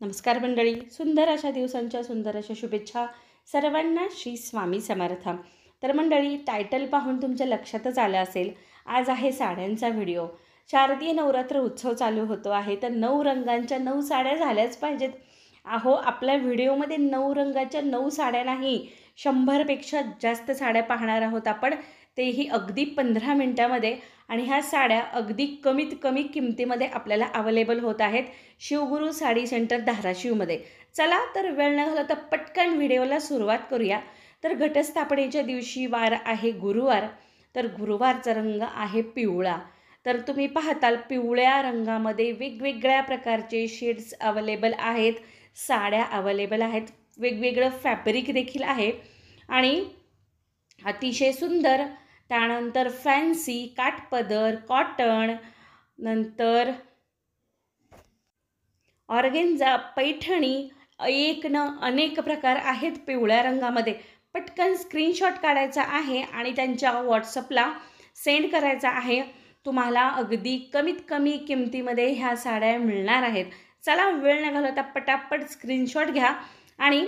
नमस्कार मंडळी. सुंदर अशा दिवसांच्या सुंदर अशा शुभेच्छा सर्वांना. श्री स्वामी समर्थ. तर मंडळी, टायटल पाहून तुमच्या लक्षातच आलं असेल, आज आहे साड्यांचा व्हिडिओ. शारदीय नवरात्र उत्सव चालू होतो आहे, तर 9 रंगांच्या 9 साड्या झाल्याच पाहिजेत. अहो, आपल्या व्हिडिओमध्ये 9 रंगाच्या 9 साड्या नाही, 100पेक्षा जास्त साड्या पाहणार आहोत आपण, तेही अगदी 15 मिनटामध्ये. आणि ह्या साड्या अगदी कमीत कमी किमतीमध्ये आपल्याला अवेलेबल होत आहेत शिवगुरू साडी सेंटर धाराशिवमध्ये. चला तर वेळ न घालवता पटकन व्हिडिओला सुरुवात करूया. तर घटस्थापनेच्या दिवशी वार आहे गुरुवार. तर गुरुवारचा रंग आहे पिवळा. तर तुम्ही पाहताल पिवळ्या रंगामध्ये वेगवेगळ्या प्रकारचे शेड्स अवेलेबल आहेत, साड्या अवेलेबल आहेत, वेगवेगळं फॅब्रिक देखील आहे आणि अतिशय सुंदर. त्यानंतर फॅन्सी, काठपदर, कॉटन, नंतर ऑर्गेन्झा, पैठणी, एक न अनेक प्रकार आहेत पिवळ्या रंगामध्ये. पटकन स्क्रीनशॉट काढायचा आहे आणि त्यांच्या व्हॉट्सअपला सेंड करायचा आहे. तुम्हाला अगदी कमीत कमी किमतीमध्ये ह्या साड्या मिळणार आहेत. चला वेळ न घालवता पटापट स्क्रीनशॉट घ्या आणि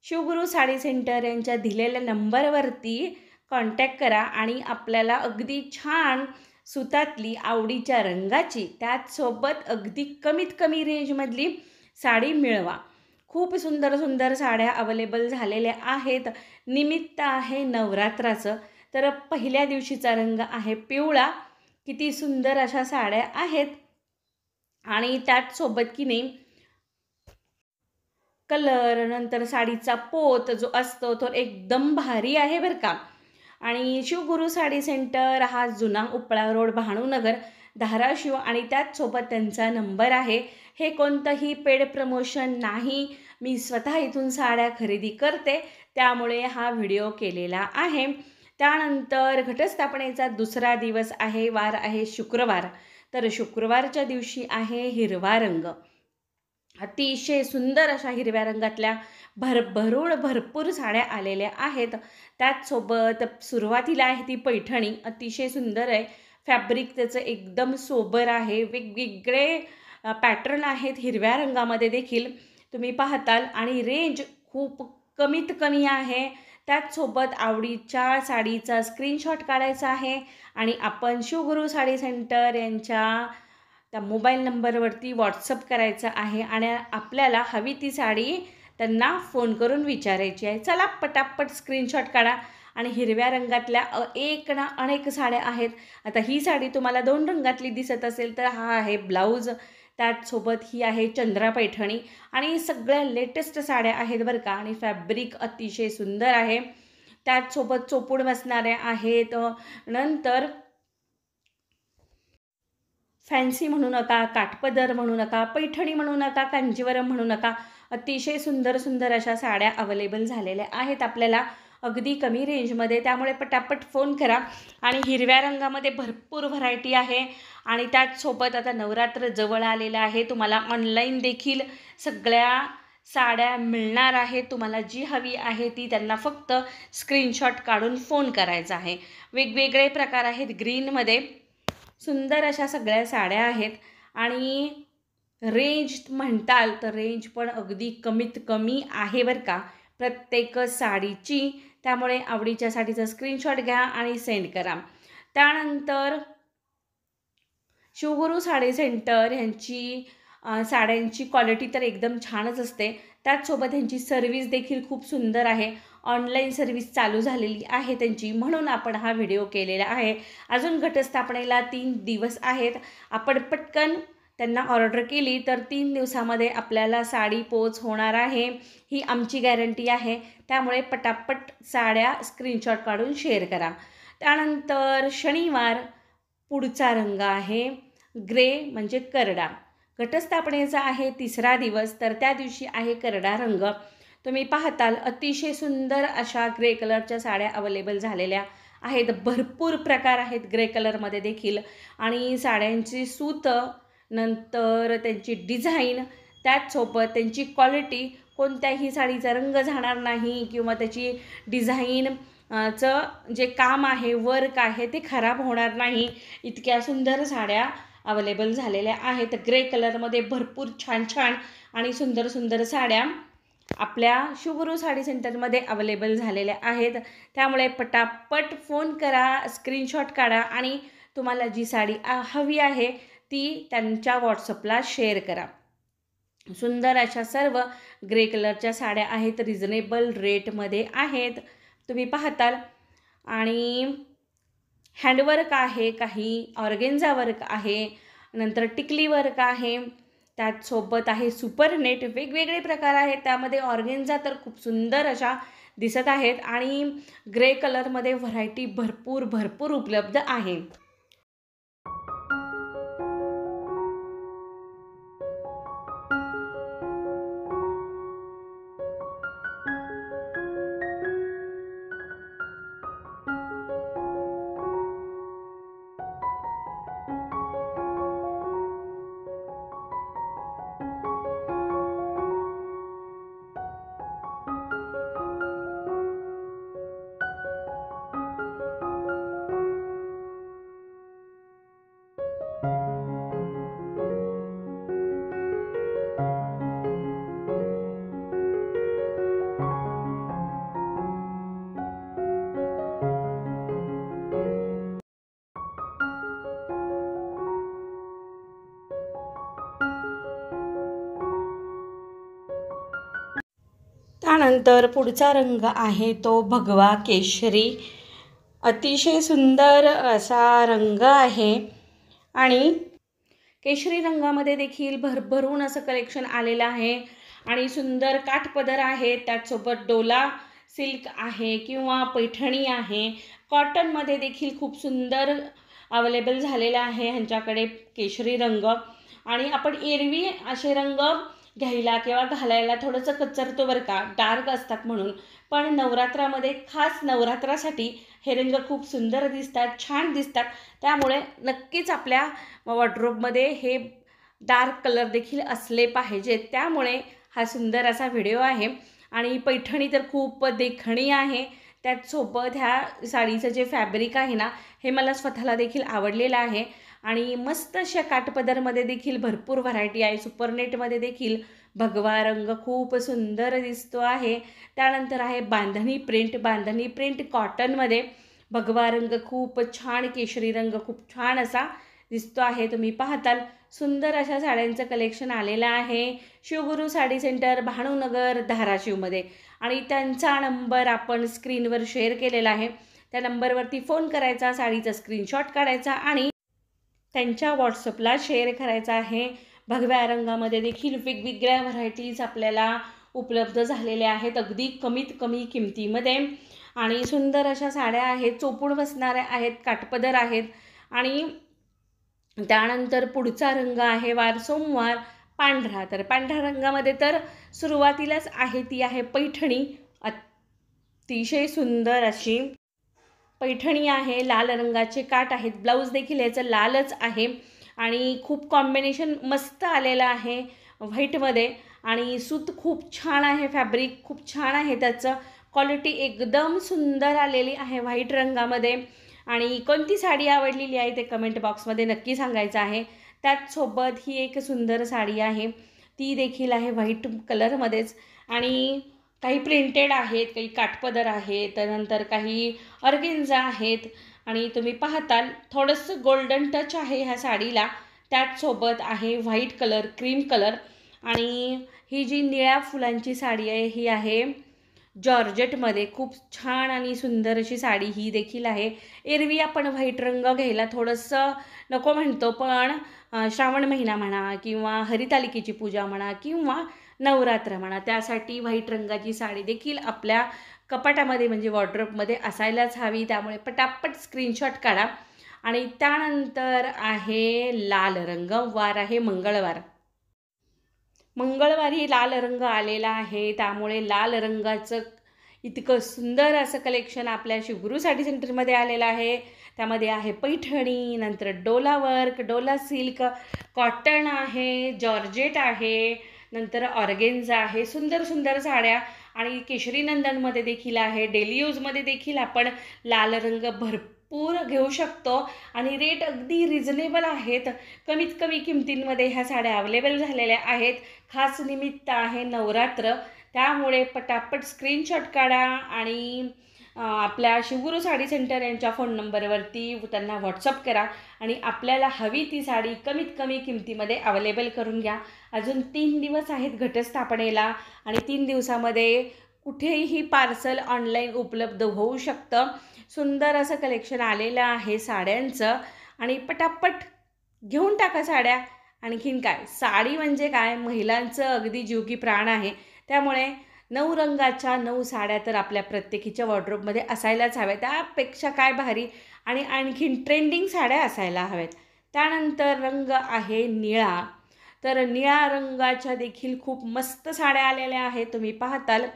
शिवगुरू साडी सेंटर यांच्या दिलेल्या नंबरवरती कॉन्टॅक्ट करा आणि आपल्याला अगदी छान सुतातली आवडीच्या रंगाची, त्याचसोबत अगदी कमीत कमी रेंजमधली साडी मिळवा. खूप सुंदर सुंदर साड्या अवेलेबल झालेल्या आहेत. निमित्त आहे नवरात्राचं. तर पहिल्या दिवशीचा रंग आहे पिवळा. किती सुंदर अशा साड्या आहेत आणि त्याचसोबत की नाही कलर, नंतर साडीचा पोत जो असतो तो एकदम भारी आहे बरं का. आणि शिवगुरू साडी सेंटर हा जुना उपळा रोड, भानुनगर, धाराशिव आणि त्याचसोबत त्यांचा नंबर आहे. हे कोणतंही पेड प्रमोशन नाही, मी स्वतः इथून साड्या खरेदी करते त्यामुळे हा व्हिडिओ केलेला आहे. त्यानंतर घटस्थापनेचा दुसरा दिवस आहे, वार आहे शुक्रवार. तर शुक्रवारच्या दिवशी आहे हिरवा रंग. अतिशय सुंदर अशा हिरव्या रंगातल्या भरपूर साड्या आलेल्या आहेत. त्याचसोबत सुरुवातीला आहे ती पैठणी. अतिशय सुंदर आहे, फॅब्रिक त्याचं एकदम सोबर आहे. वेगवेगळे पॅटर्न आहेत हिरव्या रंगामध्ये देखील तुम्ही पाहताल आणि रेंज खूप कमीत कमी आहे. त्याचसोबत आवडीच्या साडीचा स्क्रीनशॉट काढायचा आहे आणि आपण शिवगुरू साडी सेंटर यांच्या त्या मोबाईल नंबरवरती व्हॉट्सअप करायचं आहे आणि आपल्याला हवी ती साडी त्यांना फोन करून विचारायची आहे. चला पटापट स्क्रीनशॉट काढा आणि हिरव्या रंगातल्या एक ना अनेक साड्या आहेत. आता ही साडी तुम्हाला 2 रंगातली दिसत असेल तर हा आहे ब्लाऊज. त्याचसोबत ही आहे चंद्रा पैठणी आणि सगळ्या लेटेस्ट साड्या आहेत बरं का. आणि फॅब्रिक अतिशय सुंदर आहे. त्याचसोबत चोपूड बसणाऱ्या आहेत. नंतर फॅन्सी म्हणू नका, काठपदर म्हणू नका, पैठणी म्हणू नका, कांजीवरम म्हणू नका, अतिशय सुंदर सुंदर अशा साड्या अवेलेबल झालेल्या आहेत आपल्याला अगदी कमी रेंजमध्ये. त्यामुळे पटापट फोन करा. आणि हिरव्या रंगामध्ये भरपूर व्हरायटी आहे आणि त्याचसोबत आता नवरात्र जवळ आलेलं आहे. तुम्हाला ऑनलाईन देखील सगळ्या साड्या मिळणार आहे. तुम्हाला जी हवी आहे ती त्यांना फक्त स्क्रीनशॉट काढून फोन करायचा आहे. वेगवेगळे प्रकार आहेत. ग्रीनमध्ये सुंदर अशा सगळ्या साड्या आहेत आणि रेंज म्हणताल तर रेंज पण अगदी कमीत कमी आहे बरं का प्रत्येक साडीची. त्यामुळे आवडीच्या साडीचा स्क्रीनशॉट घ्या आणि सेंड करा. त्यानंतर शिवगुरू साडी सेंटर ह्यांची साड्यांची क्वालिटी तर एकदम छानच असते. त्याचसोबत ह्यांची सर्विस देखील खूप सुंदर आहे. ऑनलाईन सर्विस चालू झालेली आहे त्यांची, म्हणून आपण हा व्हिडिओ केलेला आहे. अजून घटस्थापनेला 3 दिवस आहेत. आपण पटकन त्यांना ऑर्डर केली तर 3 दिवसामध्ये आपल्याला साडी पोच होणार आहे, ही आमची गॅरंटी आहे. त्यामुळे पटापट साड्या स्क्रीनशॉट काढून शेअर करा. त्यानंतर शनिवार, पुढचा रंग आहे ग्रे म्हणजे करडा. घटस्थापनेचा आहे 3रा दिवस. तर त्या दिवशी आहे करडा रंग. तुम्ही पाहताल अतिशय सुंदर अशा ग्रे कलरच्या साड्या अवेलेबल झालेल्या आहेत. भरपूर प्रकार आहेत ग्रे कलरमध्ये देखील. आणि साड्यांची सूत, नंतर त्यांची डिझाईन, त्याचसोबत त्यांची क्वालिटी, कोणत्याही साडीचा रंग जाणार नाही किंवा त्याची डिझाईन चं जे काम आहे, वर्क आहे ते खराब होणार नाही. इतक्या सुंदर साड्या अवेलेबल झालेल्या आहेत. ग्रे कलरमध्ये भरपूर छान छान आणि सुंदर सुंदर साड्या आपल्या शिवगुरू साडी सेंटरमध्ये अवेलेबल झालेल्या आहेत. त्यामुळे पटापट फोन करा, स्क्रीनशॉट काढा आणि तुम्हाला जी साडी हवी आहे ती त्यांच्या व्हॉट्सअपला शेअर करा. सुंदर अशा सर्व ग्रे कलरच्या साड्या आहेत, रिझनेबल रेटमध्ये आहेत, तुम्ही पाहताल. आणि हँडवर्क आहे, काही ऑर्गेन्झा वर्क आहे, नंतर टिकली वर्क आहे, त्याचसोबत आहे सुपर नेट. वेगवेगळे प्रकार आहेत. त्यामध्ये ऑर्गेन्झा तर खूप सुंदर अशा दिसत आहेत आणि ग्रे कलरमध्ये व्हरायटी भरपूर उपलब्ध आहे. त्यानंतर पुढचा रंग आहे तो भगवा केशरी. अतिशय सुंदर असा रंग आहे आणि केशरी रंगामध्ये देखील भरभरून असं कलेक्शन आलेलं आहे आणि सुंदर काठपदर आहे. त्याचसोबत डोला सिल्क आहे किंवा पैठणी आहे. कॉटनमध्ये देखील खूप सुंदर अवेलेबल झालेला आहे ह्यांच्याकडे केशरी रंग. आणि आपण एरवी असे रंग घ्यायला किंवा घालायला थोडंसं कचरतो बरं का, डार्क असतात म्हणून. पण नवरात्रामध्ये खास नवरात्रासाठी हे रंग खूप सुंदर दिसतात, छान दिसतात. त्यामुळे नक्कीच आपल्या वॉर्डरोबमध्ये हे डार्क कलर देखील असले पाहिजेत. त्यामुळे हा सुंदर असा व्हिडिओ आहे. आणि पैठणी तर खूप देखणी आहे. त्याचसोबत ह्या साडीचं जे फॅब्रिक आहे ना, हे मला स्वतःला देखील आवडलेलं आहे. आणि मस्त अशा काठपदरमध्ये देखील भरपूर व्हरायटी आहे. सुपरनेटमध्ये देखील भगवा रंग खूप सुंदर दिसतो आहे. त्यानंतर आहे बांधणी प्रिंट कॉटनमध्ये भगवा रंग खूप छान, केशरी रंग खूप छान असा दिसतो आहे. तुम्ही पाहताल सुंदर अशा साड्यांचं कलेक्शन आलेलं आहे शिवगुरू साडी सेंटर, भाणूनगर, धाराशिवमध्ये. आणि त्यांचा नंबर आपण स्क्रीनवर शेअर केलेला आहे. त्या नंबरवरती फोन करायचा, साडीचा स्क्रीनशॉट काढायचा आणि त्यांच्या व्हॉट्सअपला शेअर करायचा आहे. भगव्या रंगामध्ये देखील वेगवेगळ्या व्हरायटीज आपल्याला उपलब्ध झालेल्या आहेत, अगदी कमीत कमी किमतीमध्ये. आणि सुंदर अशा साड्या आहेत, चोपून बसणाऱ्या आहेत, काठपदर आहेत. आणि त्यानंतर पुढचा रंग आहे वार सोमवार पांढरा. तर पांढऱ्या रंगामध्ये तर सुरुवातीलाच आहे ती आहे पैठणी. अतिशय सुंदर अशी पैठणी आहे. लाल रंगाचे काठ आहेत. ब्लाऊज देखील याचं लालच आहे आणि खूप कॉम्बिनेशन मस्त आलेलं आहे व्हाईटमध्ये. आणि सूत खूप छान आहे, फॅब्रिक खूप छान आहे, त्याचं क्वालिटी एकदम सुंदर आलेली आहे व्हाईट रंगामध्ये. आणि कोणती साडी आवडलेली आहे ते कमेंट बॉक्समध्ये नक्की सांगायचं आहे. त्याचसोबत ही एक सुंदर साडी आहे, ती देखील आहे व्हाईट कलरमध्येच. आणि काही प्रिंटेड आहेत, काही काठपदर आहेत, त्यानंतर काही ऑर्गेन्झा आहेत. आणि तुम्ही पाहताल थोडंसं गोल्डन टच आहे ह्या साडीला. त्याचसोबत आहे व्हाईट कलर, क्रीम कलर. आणि ही जी निळ्या फुलांची साडी आहे ही आहे जॉर्जेटमध्ये. खूप छान आणि सुंदर अशी साडी ही देखील आहे. एरवी आपण व्हाईट रंग घ्यायला थोडंसं नको म्हणतो, पण श्रावण महिना म्हणा किंवा हरितालिकेची पूजा म्हणा किंवा नवरात्र म्हणा, त्यासाठी व्हाईट रंगाची साडी देखील आपल्या कपाटामध्ये म्हणजे वॉर्डरोबमध्ये असायलाच हवी. त्यामुळे पटापट स्क्रीनशॉट काढा. आणि त्यानंतर आहे लाल रंग. वार आहे मंगळवार. मंगळवारी लाल रंग आलेला आहे. त्यामुळे लाल रंगाचं इतकं सुंदर असं कलेक्शन आपल्या शिवगुरू साडी सेंटरमध्ये आलेलं आहे. त्यामध्ये आहे पैठणी, नंतर Dola work, Dola silk, cotton आहे, जॉर्जेट आहे, नंतर ऑर्गेन्झा आहे. सुंदर सुंदर साड्या. आणि केशरी नंदनमध्ये देखील आहे. डेली यूजमध्ये देखील आपण लाल रंग भरपूर घेऊ शकतो आणि रेट अगदी रिझनेबल आहेत. कमीत कमी किमतींमध्ये ह्या साड्या अवेलेबल झालेल्या आहेत. खास निमित्त आहे नवरात्र, त्यामुळे पटापट स्क्रीनशॉट काढा आणि आपल्या शिवगुरू साडी सेंटर यांच्या फोन नंबरवरती त्यांना व्हॉट्सअप करा आणि आपल्याला हवी ती साडी कमीत कमी किमतीमध्ये अवेलेबल करून घ्या. अजून 3 दिवस आहेत घटस्थापनेला आणि 3 दिवसामध्ये कुठेही पार्सल ऑनलाईन उपलब्ध होऊ शकतं. सुंदर असं कलेक्शन आलेलं आहे साड्यांचं आणि पटापट घेऊन टाका साड्या. आणखीन काय, साडी म्हणजे काय, महिलांचं अगदी जीव की प्राण आहे. त्यामुळे 9 रंगाच्या 9 साड्या तर आपल्या प्रत्येकीच्या वॉर्डरोबमध्ये असायलाच हव्या. त्यापेक्षा काय भारी आणि आणखीन ट्रेंडिंग साड्या असायला हव्यात. त्यानंतर रंग आहे निळा. तर निळ्या रंगाच्या देखील खूप मस्त साड्या आलेल्या आहेत. तुम्ही पाहताल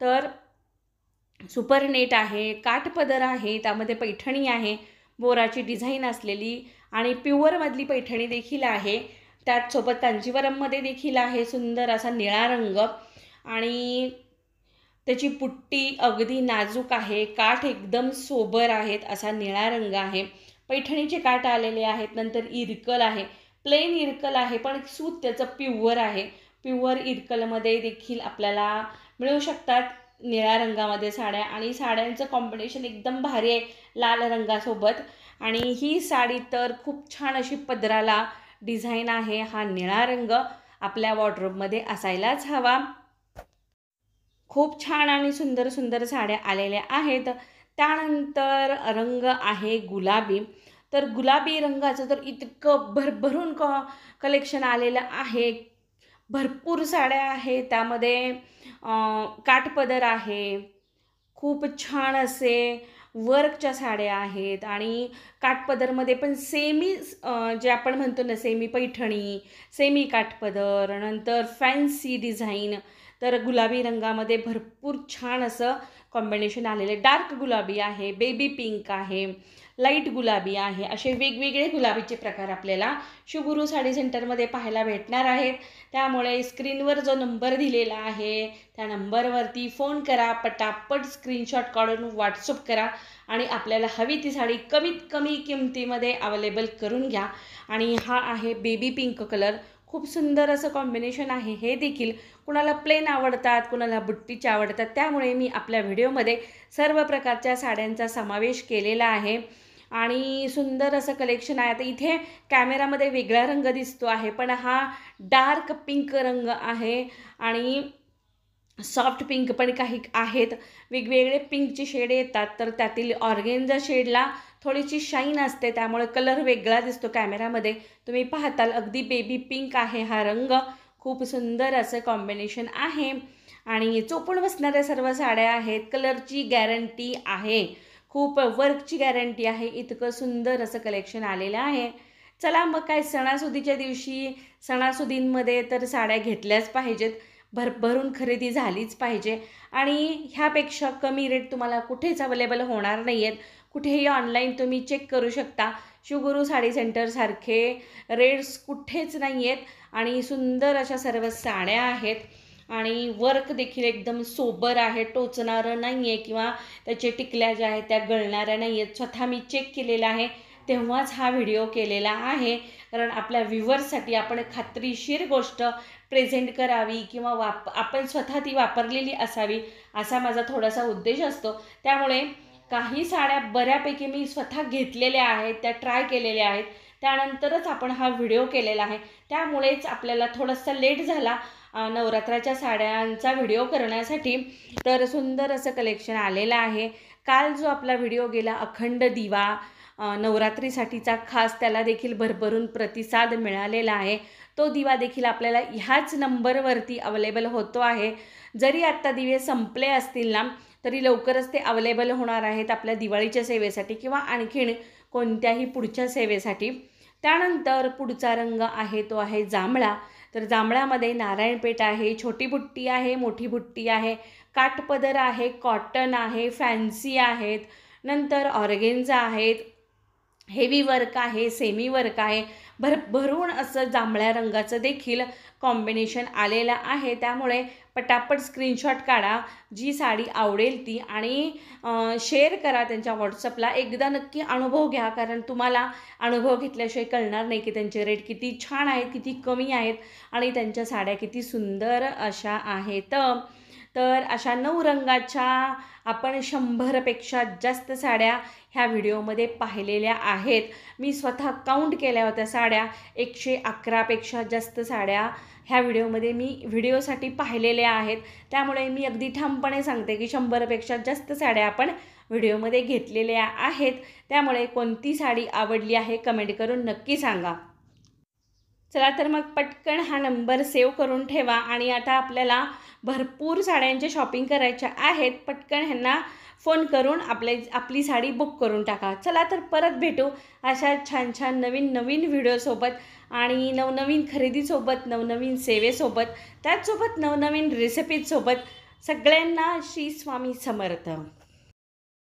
तर सुपर नेट आहे, काठपदर आहे, त्यामध्ये पैठणी आहे, बोराची डिझाईन असलेली आणि प्युअरमधली पैठणी देखील आहे. त्याचसोबत कांजीवरममध्ये देखील आहे सुंदर असा निळा रंग आणि त्याची पुट्टी अगदी नाजूक आहे. काठ एकदम सोबर आहेत, असा निळा रंग आहे. पैठणीचे काठ आलेले आहेत. नंतर इरकल आहे, प्लेन इरकल आहे पण सूत त्याचं प्युअर आहे. प्युअर इरकलमध्ये देखील आपल्याला मिळू शकतात निळ्या रंगामध्ये साड्या आणि साड्यांचं कॉम्बिनेशन एकदम भारी आहे लाल रंगासोबत. आणि ही साडी तर खूप छान अशी पदराला डिझाईन आहे. हा निळा रंग आपल्या वॉर्डरोबमध्ये असायलाच हवा. खूप छान आणि सुंदर सुंदर साड्या आलेल्या आहेत. त्यानंतर रंग आहे गुलाबी. तर गुलाबी रंगाचं तर इतकं भरभरून कलेक्शन आलेलं आहे. भरपूर साड्या आहेत. त्यामध्ये काठपदर आहे, खूप छान असे वर्कच्या साड्या आहेत आणि काठपदरमध्ये पण सेमी जे आपण म्हणतो ना सेमी पैठणी, सेमी काठपदर, नंतर फॅन्सी डिझाईन. तर गुलाबी रंगामध्ये भरपूर छान असं कॉम्बिनेशन आलेले. डार्क गुलाबी आहे, बेबी पिंक आहे, लाईट गुलाबी आहे, असे वेगवेगळे गुलाबीचे प्रकार आपल्याला शिवगुरू साडी सेंटरमध्ये पाहायला भेटणार आहेत. त्यामुळे स्क्रीनवर जो नंबर दिलेला आहे त्या नंबरवरती फोन करा, पटापट स्क्रीनशॉट काढून व्हॉट्सअप करा आणि आपल्याला हवी ती साडी कमीत कमी किमतीमध्ये अवेलेबल करून घ्या. आणि हा आहे बेबी पिंक कलर. खूप सुंदर असं कॉम्बिनेशन आहे. हे देखील कुणाला प्लेन आवडतात, कुणाला बुट्टीचे आवडतात. त्यामुळे मी आपल्या व्हिडिओमध्ये सर्व प्रकारच्या साड्यांचा समावेश केलेला आहे आणि सुंदर असं कलेक्शन आहे. आता इथे कॅमेरामध्ये वेगळा रंग दिसतो आहे पण हा डार्क पिंक रंग आहे आणि सॉफ्ट पिंक पण काही आहेत. वेगवेगळे पिंकचे शेड येतात तर त्यातील ऑर्गेन्झा शेडला थोडीशी शाईन असते, त्यामुळे कलर वेगळा दिसतो कॅमेरामध्ये. तुम्ही पाहताल अगदी बेबी पिंक आहे हा रंग. खूप सुंदर असं कॉम्बिनेशन आहे आणि चोपून बसणाऱ्या सर्व साड्या आहेत. कलरची गॅरंटी आहे, खूप वर्कची गॅरंटी आहे. इतकं सुंदर असं कलेक्शन आलेलं आहे. चला मग काय, सणासुदीच्या दिवशी सणासुदींमध्ये तर साड्या घेतल्याच पाहिजेत. भरभरून खरेदी झालीच पाहिजे आणि ह्यापेक्षा कमी रेट तुम्हाला कुठेच अवेलेबल होणार नाही आहेत. कुठेही ऑनलाईन तुम्ही चेक करू शकता. शिवगुरू साडी सेंटरसारखे रेट्स कुठेच नाही आहेत आणि सुंदर अशा सर्व साड्या आहेत आणि वर्क देखील एकदम सोबर आहे, टोचणारं नाही आहे किंवा त्याचे टिकल्या ज्या आहेत त्या गळणाऱ्या नाही आहेत. स्वतः मी चेक केलेला आहे तेव्हाच हा व्हिडिओ केलेला आहे, कारण आपल्या व्ह्यूअर्ससाठी आपण खात्रीशीर गोष्ट प्रेझेंट करावी किंवा आपण स्वतः ती वापरलेली असावी असा माझा थोडासा उद्देश असतो. त्यामुळे काही साड्या बऱ्यापैकी मी स्वतः घेतलेल्या आहेत, त्या ट्राय केलेल्या आहेत, त्यानंतरच आपण हा व्हिडिओ केलेला आहे. त्यामुळेच आपल्याला थोडासा लेट झाला नवरात्राच्या साड्यांचा व्हिडिओ करण्यासाठी. तर सुंदर असं कलेक्शन आलेलं आहे. काल जो आपला व्हिडिओ गेला अखंड दिवा नवरात्रीसाठीचा खास, त्याला देखील भरभरून प्रतिसाद मिळालेला आहे. तो दिवा देखील आपल्याला ह्याच नंबरवरती अवेलेबल होतो आहे. जरी आत्ता दिवे संपले असतील ना तरी लवकरच ते अवेलेबल होणार आहेत आपल्या दिवाळीच्या सेवेसाठी किंवा आणखीन कोणत्याही पुढच्या सेवेसाठी. त्यानंतर पुढचा रंग आहे तो आहे जांभळा. तर जांभळामध्ये नारायणपेठ आहे, छोटी बुट्टी आहे, मोठी बुट्टी आहे, काठपदर आहे, कॉटन आहे, फॅन्सी आहेत, नंतर ऑर्गेन्झा आहेत, हेवी वर्क आहे, सेमी वर्क आहे. भरभरून असं जांभळ्या रंगाचं देखील कॉम्बिनेशन आलेलं आहे. त्यामुळे पटापट स्क्रीनशॉट काढा, जी साडी आवडेल ती, आणि शेअर करा त्यांच्या व्हॉट्सअपला. एकदा नक्की अनुभव घ्या, कारण तुम्हाला अनुभव घेतल्याशिवाय कळणार नाही की त्यांचे रेट किती छान आहेत, किती कमी आहेत आणि त्यांच्या साड्या किती सुंदर अशा आहेत. तर अशा 9 रंगाच्या आपण 100पेक्षा जास्त साड्या ह्या व्हिडिओमध्ये पाहिलेल्या आहेत. मी स्वतः काउंट केल्या होत्या साड्या. 111पेक्षा जास्त साड्या ह्या व्हिडिओमध्ये मी व्हिडिओसाठी पाहिलेल्या आहेत. त्यामुळे मी अगदी ठामपणे सांगते की 100पेक्षा जास्त साड्या आपण व्हिडिओमध्ये घेतलेल्या आहेत. त्यामुळे कोणती साडी आवडली आहे कमेंट करून नक्की सांगा. चला तर मग पटकन हा नंबर सेव्ह करून ठेवा, आणि आता आपल्याला भरपूर साड्यांचे शॉपिंग करायच्या आहेत. पटकन ह्यांना फोन करून आपली साडी बुक करून टाका. चला तर परत भेटू अशा छान छान नवीन व्हिडिओसोबत, आणि नवनवीन खरेदीसोबत, नवनवीन सेवेसोबत, त्याचसोबत नवनवीन रेसिपीजसोबत. सगळ्यांना श्री स्वामी समर्थ.